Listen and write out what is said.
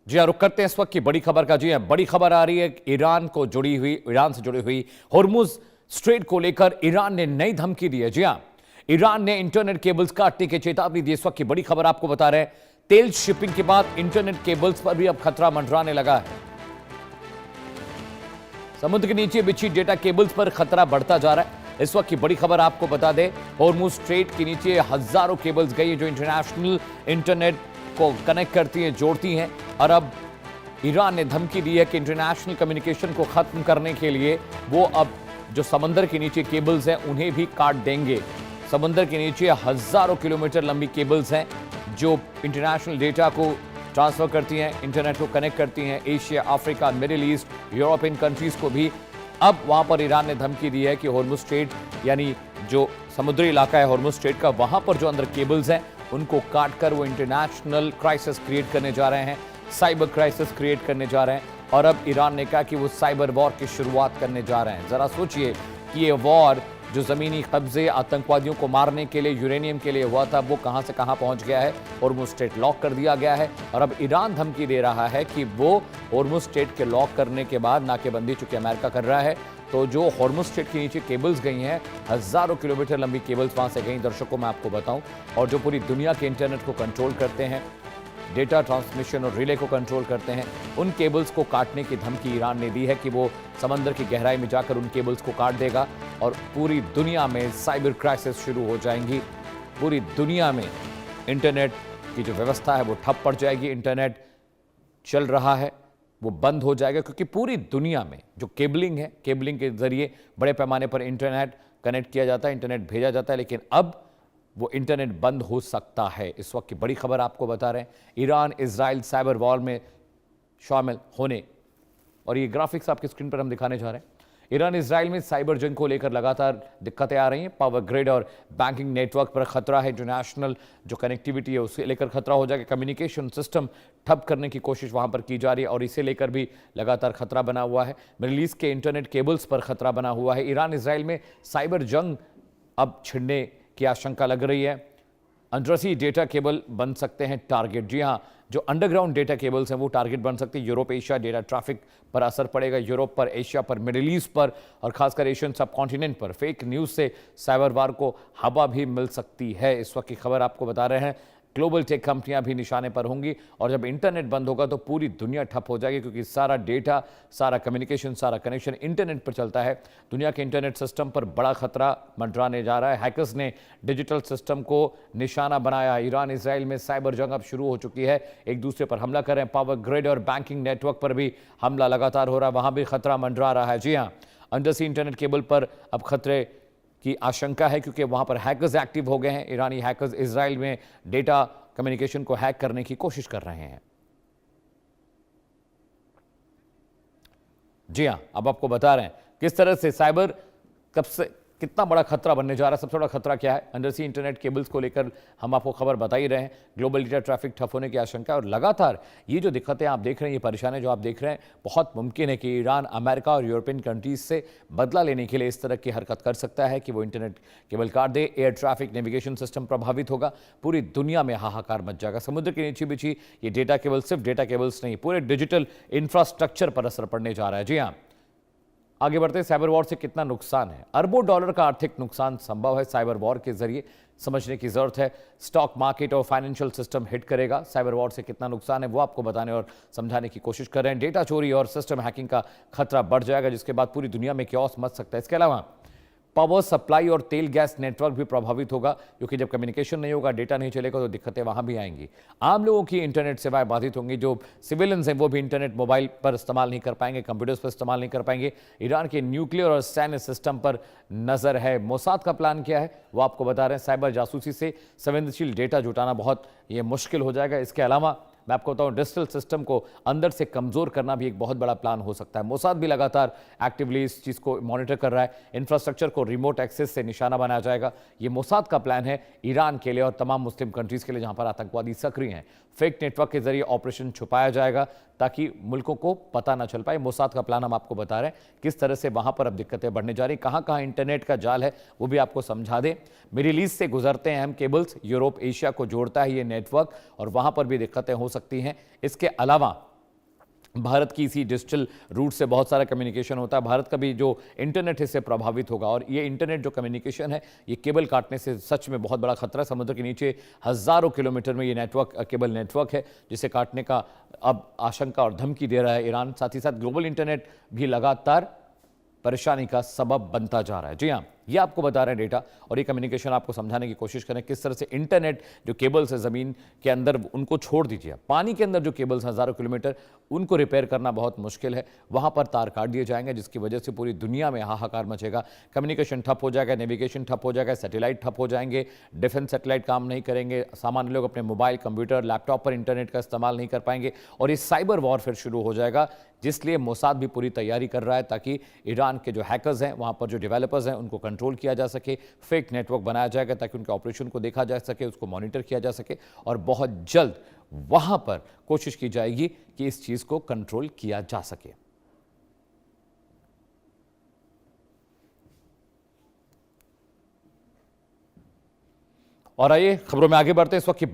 जी हाँ, रुक करते हैं इस वक्त की बड़ी खबर का। जी हाँ, बड़ी खबर आ रही है ईरान से जुड़ी हुई होर्मुज स्ट्रेट को लेकर ईरान ने नई धमकी दी है। जी हाँ, ईरान ने इंटरनेट केबल्स काटने की चेतावनी दी। इस वक्त की बड़ी खबर आपको बता रहे हैं, तेल शिपिंग के बाद इंटरनेट केबल्स पर भी अब खतरा मंडराने लगा है। समुद्र के नीचे बिछी डेटा केबल्स पर खतरा बढ़ता जा रहा है। इस वक्त की बड़ी खबर आपको बता दें, होर्मुज स्ट्रेट के नीचे हजारों केबल्स गई हैं जो इंटरनेशनल इंटरनेट को कनेक्ट करती हैं, जोड़ती हैं। और अब ईरान ने धमकी दी है कि इंटरनेशनल कम्युनिकेशन को खत्म करने के लिए वो अब जो समंदर के नीचे केबल्स हैं उन्हें भी काट देंगे। समंदर के नीचे हजारों किलोमीटर लंबी केबल्स हैं जो इंटरनेशनल डेटा को ट्रांसफर करती हैं, इंटरनेट को कनेक्ट करती हैं। Asia, Africa, middle east, European countries को भी अब वहां पर ईरान ने धमकी दी है कि होर्मुज स्ट्रेट यानी जो समुद्री इलाका है होर्मुज स्ट्रेट का, वहां पर जो अंदर केबल्स हैं उनको काटकर वो इंटरनेशनल क्राइसिस क्रिएट करने जा रहे हैं, साइबर क्राइसिस क्रिएट करने जा रहे हैं। और अब ईरान ने कहा कि वो साइबर वॉर की शुरुआत करने जा रहे हैं। जरा सोचिए कि ये वॉर जो जमीनी कब्जे आतंकवादियों को मारने के लिए, यूरेनियम के लिए हुआ था, वो कहां से कहां पहुंच गया है। होर्मुज स्ट्रेट लॉक कर दिया गया है और अब ईरान धमकी दे रहा है कि वो होर्मुज स्ट्रेट के लॉक करने के बाद नाकेबंदी चूंकि अमेरिका कर रहा है, तो जो होर्मुज स्ट्रेट के नीचे केबल्स गई हैं, हजारों किलोमीटर लंबी केबल्स वहां से गई। दर्शकों मैं आपको बताऊं, और जो पूरी दुनिया के इंटरनेट को कंट्रोल करते हैं, डेटा ट्रांसमिशन और रिले को कंट्रोल करते हैं, उन केबल्स को काटने की धमकी ईरान ने दी है कि वो समंदर की गहराई में जाकर उन केबल्स को काट देगा और पूरी दुनिया में साइबर क्राइसिस शुरू हो जाएंगी। पूरी दुनिया में इंटरनेट की जो व्यवस्था है वो ठप पड़ जाएगी। इंटरनेट चल रहा है वो बंद हो जाएगा, क्योंकि पूरी दुनिया में जो केबलिंग है, केबलिंग के जरिए बड़े पैमाने पर इंटरनेट कनेक्ट किया जाता है, इंटरनेट भेजा जाता है, लेकिन अब वो इंटरनेट बंद हो सकता है। इस वक्त की बड़ी खबर आपको बता रहे हैं, ईरान इजराइल साइबर वॉर में शामिल होने, और ये ग्राफिक्स आपकी स्क्रीन पर हम दिखाने जा रहे हैं। ईरान इजराइल में साइबर जंग को लेकर लगातार दिक्कतें आ रही हैं। पावर ग्रिड और बैंकिंग नेटवर्क पर खतरा है। इंटरनेशनल जो कनेक्टिविटी है उसे लेकर खतरा हो जाएगा। कम्युनिकेशन सिस्टम ठप करने की कोशिश वहां पर की जा रही है और इसे लेकर भी लगातार खतरा बना हुआ है। मिडिल ईस्ट के इंटरनेट केबल्स पर खतरा बना हुआ है। ईरान इजराइल में साइबर जंग अब छिड़ने की आशंका लग रही है। अंडरसी डेटा केबल बन सकते हैं टारगेट। जी हां, जो अंडरग्राउंड डेटा केबल्स हैं वो टारगेट बन सकते हैं। यूरोप एशिया डेटा ट्रैफिक पर असर पड़ेगा, यूरोप पर, एशिया पर, मिडिल ईस्ट पर और खासकर एशियन सब कॉन्टिनेंट पर। फेक न्यूज से साइबर वार को हवा भी मिल सकती है। इस वक्त की खबर आपको बता रहे हैं, ग्लोबल टेक कंपनियां भी निशाने पर होंगी और जब इंटरनेट बंद होगा तो पूरी दुनिया ठप हो जाएगी, क्योंकि सारा डेटा, सारा कम्युनिकेशन, सारा कनेक्शन इंटरनेट पर चलता है। दुनिया के इंटरनेट सिस्टम पर बड़ा खतरा मंडराने जा रहा है। हैकर्स ने डिजिटल सिस्टम को निशाना बनाया। ईरान इजराइल में साइबर जंग अब शुरू हो चुकी है, एक दूसरे पर हमला कर रहे हैं। पावर ग्रिड और बैंकिंग नेटवर्क पर भी हमला लगातार हो रहा है, वहां भी खतरा मंडरा रहा है। जी हाँ, अंडरसी इंटरनेट केबल पर अब खतरे की आशंका है, क्योंकि वहां पर हैकर्स एक्टिव हो गए हैं। ईरानी हैकर्स इजराइल में डेटा कम्युनिकेशन को हैक करने की कोशिश कर रहे हैं। जी हां, अब आपको बता रहे हैं किस तरह से साइबर कब से कितना बड़ा खतरा बनने जा रहा है। सबसे बड़ा खतरा क्या है, अंडरसी इंटरनेट केबल्स को लेकर हम आपको खबर बता ही रहे हैं। ग्लोबल डेटा ट्रैफिक ठप होने की आशंका है और लगातार ये जो दिक्कतें आप देख रहे हैं, ये परेशानियां जो आप देख रहे हैं, बहुत मुमकिन है कि ईरान अमेरिका और यूरोपियन कंट्रीज से बदला लेने के लिए इस तरह की हरकत कर सकता है कि वो इंटरनेट केबल काट दे। एयर ट्रैफिक नेविगेशन सिस्टम प्रभावित होगा, पूरी दुनिया में हाहाकार मच जाएगा। समुद्र के नीचे बिछी ये डेटा केबल सिर्फ डेटा केबल्स नहीं, पूरे डिजिटल इंफ्रास्ट्रक्चर पर असर पड़ने जा रहा है। जी हाँ, आगे बढ़ते हैं, साइबर वॉर से कितना नुकसान है। अरबों डॉलर का आर्थिक नुकसान संभव है साइबर वॉर के जरिए, समझने की जरूरत है। स्टॉक मार्केट और फाइनेंशियल सिस्टम हिट करेगा। साइबर वॉर से कितना नुकसान है वो आपको बताने और समझाने की कोशिश कर रहे हैं। डेटा चोरी और सिस्टम हैकिंग का खतरा बढ़ जाएगा, जिसके बाद पूरी दुनिया में क्योस मच सकता है। इसके अलावा पावर सप्लाई और तेल गैस नेटवर्क भी प्रभावित होगा, क्योंकि जब कम्युनिकेशन नहीं होगा, डेटा नहीं चलेगा, तो दिक्कतें वहां भी आएंगी। आम लोगों की इंटरनेट सेवाएं बाधित होंगी। जो सिविलियंस हैं वो भी इंटरनेट मोबाइल पर इस्तेमाल नहीं कर पाएंगे, कंप्यूटर्स पर इस्तेमाल नहीं कर पाएंगे। ईरान के न्यूक्लियर और सैन्य सिस्टम पर नजर है। मोसाद का प्लान क्या है वो आपको बता रहे हैं। साइबर जासूसी से संवेदनशील डेटा जुटाना बहुत ये मुश्किल हो जाएगा। इसके अलावा मैं आपको बताऊं, डिजिटल सिस्टम को अंदर से कमजोर करना भी एक बहुत बड़ा प्लान हो सकता है। मोसाद भी लगातार एक्टिवली इस चीज को मॉनिटर कर रहा है। इंफ्रास्ट्रक्चर को रिमोट एक्सेस से निशाना बनाया जाएगा। ये मोसाद का प्लान है ईरान के लिए और तमाम मुस्लिम कंट्रीज के लिए जहां पर आतंकवादी सक्रिय हैं। फेक नेटवर्क के जरिए ऑपरेशन छुपाया जाएगा ताकि मुल्कों को पता ना चल पाए। मोसाद का प्लान हम आपको बता रहे हैं किस तरह से वहां पर अब दिक्कतें बढ़ने जा रही, कहां कहां इंटरनेट का जाल है वो भी आपको समझा दें। मिडिल ईस्ट से गुजरते हैं अहम केबल्स, यूरोप एशिया को जोड़ता है ये नेटवर्क और वहां पर भी दिक्कतें हो सकती हैं। इसके अलावा भारत की इसी डिजिटल रूट से बहुत सारा कम्युनिकेशन होता है। भारत का भी जो इंटरनेट है इससे प्रभावित होगा और ये इंटरनेट जो कम्युनिकेशन है ये केबल काटने से सच में बहुत बड़ा खतरा है। समुद्र के नीचे हजारों किलोमीटर में ये नेटवर्क केबल नेटवर्क है जिसे काटने का अब आशंका और धमकी दे रहा है ईरान। साथ ही साथ ग्लोबल इंटरनेट भी लगातार परेशानी का सबब बनता जा रहा है। जी हाँ, ये आपको बता रहे हैं डेटा और ये कम्युनिकेशन आपको समझाने की कोशिश करें किस तरह से इंटरनेट जो केबल्स है ज़मीन के अंदर उनको छोड़ दीजिए। पानी के अंदर जो केबल्स हज़ारों किलोमीटर उनको रिपेयर करना बहुत मुश्किल है, वहाँ पर तार काट दिए जाएंगे जिसकी वजह से पूरी दुनिया में हाहाकार मचेगा। कम्युनिकेशन ठप हो जाएगा, नेविगेशन ठप हो जाएगा, सैटेलाइट ठप हो जाएंगे, डिफेंस सैटेलाइट काम नहीं करेंगे, सामान्य लोग अपने मोबाइल, कंप्यूटर, लैपटॉप पर इंटरनेट का इस्तेमाल नहीं कर पाएंगे और ये साइबर वॉर फिर शुरू हो जाएगा, जिसलिए मोसाद भी पूरी तैयारी कर रहा है ताकि ईरान के जो हैकर्स हैं, वहाँ पर जो डेवलपर्स हैं, उनको कंट्रोल किया जा सके। फेक नेटवर्क बनाया जाएगा ताकि उनके ऑपरेशन को देखा जा सके, उसको मॉनिटर किया जा सके और बहुत जल्द वहाँ पर कोशिश की जाएगी कि इस चीज़ को कंट्रोल किया जा सके। और आइए खबरों में आगे बढ़ते हैं। इस वक्त की